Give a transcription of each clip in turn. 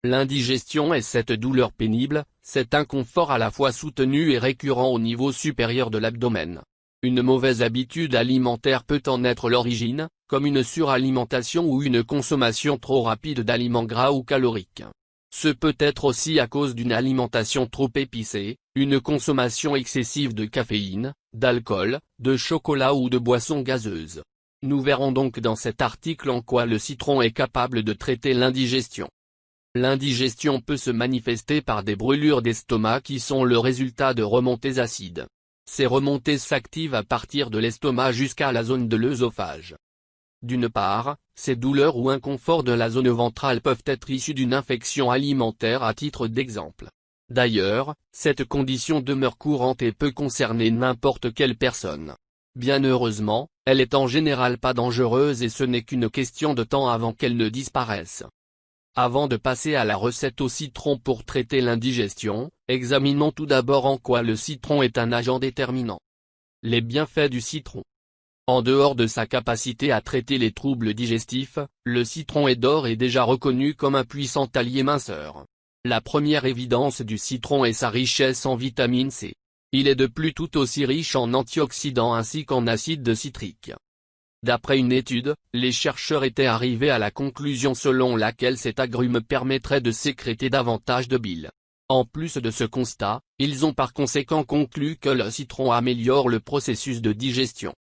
L'indigestion est cette douleur pénible, cet inconfort à la fois soutenu et récurrent au niveau supérieur de l'abdomen. Une mauvaise habitude alimentaire peut en être l'origine, comme une suralimentation ou une consommation trop rapide d'aliments gras ou caloriques. Ce peut être aussi à cause d'une alimentation trop épicée, une consommation excessive de caféine, d'alcool, de chocolat ou de boissons gazeuses. Nous verrons donc dans cet article en quoi le citron est capable de traiter l'indigestion. L'indigestion peut se manifester par des brûlures d'estomac qui sont le résultat de remontées acides. Ces remontées s'activent à partir de l'estomac jusqu'à la zone de l'œsophage. D'une part, ces douleurs ou inconforts de la zone ventrale peuvent être issus d'une infection alimentaire à titre d'exemple. D'ailleurs, cette condition demeure courante et peut concerner n'importe quelle personne. Bien heureusement, elle est en général pas dangereuse et ce n'est qu'une question de temps avant qu'elle ne disparaisse. Avant de passer à la recette au citron pour traiter l'indigestion, examinons tout d'abord en quoi le citron est un agent déterminant. Les bienfaits du citron. En dehors de sa capacité à traiter les troubles digestifs, le citron d'or est déjà reconnu comme un puissant allié minceur. La première évidence du citron est sa richesse en vitamine C. Il est de plus tout aussi riche en antioxydants ainsi qu'en acide citrique. D'après une étude, les chercheurs étaient arrivés à la conclusion selon laquelle cet agrume permettrait de sécréter davantage de bile. En plus de ce constat, ils ont par conséquent conclu que le citron améliore le processus de digestion.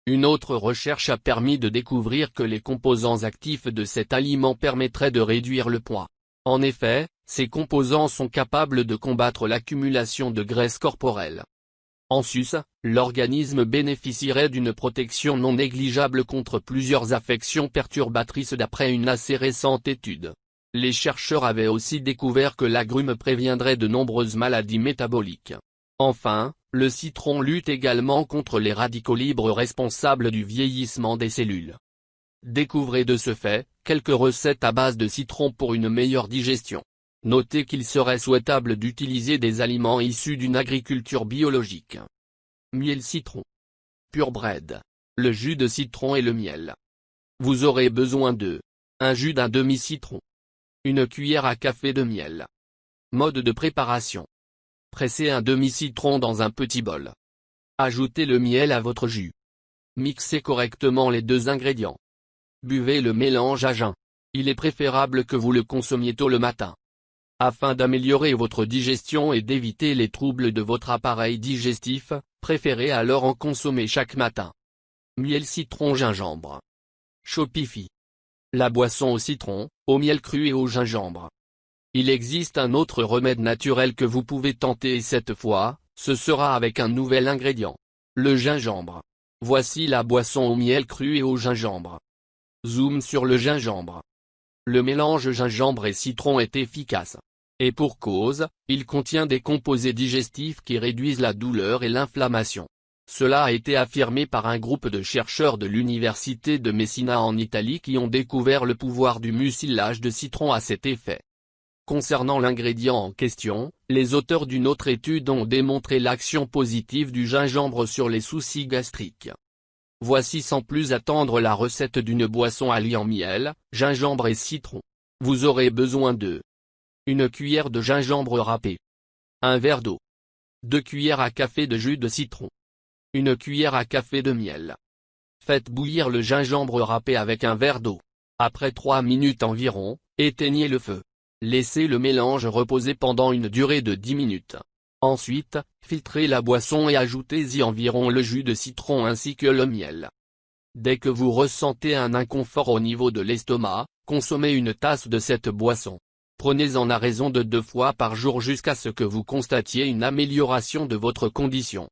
Une autre recherche a permis de découvrir que les composants actifs de cet aliment permettraient de réduire le poids. En effet, ces composants sont capables de combattre l'accumulation de graisse corporelle. En sus, l'organisme bénéficierait d'une protection non négligeable contre plusieurs affections perturbatrices d'après une assez récente étude. Les chercheurs avaient aussi découvert que l'agrume préviendrait de nombreuses maladies métaboliques. Enfin, le citron lutte également contre les radicaux libres responsables du vieillissement des cellules. Découvrez de ce fait, quelques recettes à base de citron pour une meilleure digestion. Notez qu'il serait souhaitable d'utiliser des aliments issus d'une agriculture biologique. Miel citron. Purebred. Le jus de citron et le miel. Vous aurez besoin de un jus d'un demi-citron. Une cuillère à café de miel. Mode de préparation. Pressez un demi-citron dans un petit bol. Ajoutez le miel à votre jus. Mixez correctement les deux ingrédients. Buvez le mélange à jeun. Il est préférable que vous le consommiez tôt le matin. Afin d'améliorer votre digestion et d'éviter les troubles de votre appareil digestif, préférez alors en consommer chaque matin. Miel citron gingembre. Shopify. La boisson au citron, au miel cru et au gingembre. Il existe un autre remède naturel que vous pouvez tenter et cette fois, ce sera avec un nouvel ingrédient. Le gingembre. Voici la boisson au miel cru et au gingembre. Zoom sur le gingembre. Le mélange gingembre et citron est efficace. Et pour cause, il contient des composés digestifs qui réduisent la douleur et l'inflammation. Cela a été affirmé par un groupe de chercheurs de l'université de Messina en Italie qui ont découvert le pouvoir du mucilage de citron à cet effet. Concernant l'ingrédient en question, les auteurs d'une autre étude ont démontré l'action positive du gingembre sur les soucis gastriques. Voici sans plus attendre la recette d'une boisson alliant miel, gingembre et citron. Vous aurez besoin de une cuillère de gingembre râpé. Un verre d'eau. 2 cuillères à café de jus de citron. Une cuillère à café de miel. Faites bouillir le gingembre râpé avec un verre d'eau. Après 3 minutes environ, éteignez le feu. Laissez le mélange reposer pendant une durée de 10 minutes. Ensuite, filtrez la boisson et ajoutez-y environ le jus de citron ainsi que le miel. Dès que vous ressentez un inconfort au niveau de l'estomac, consommez une tasse de cette boisson. Prenez-en à raison de 2 fois par jour jusqu'à ce que vous constatiez une amélioration de votre condition.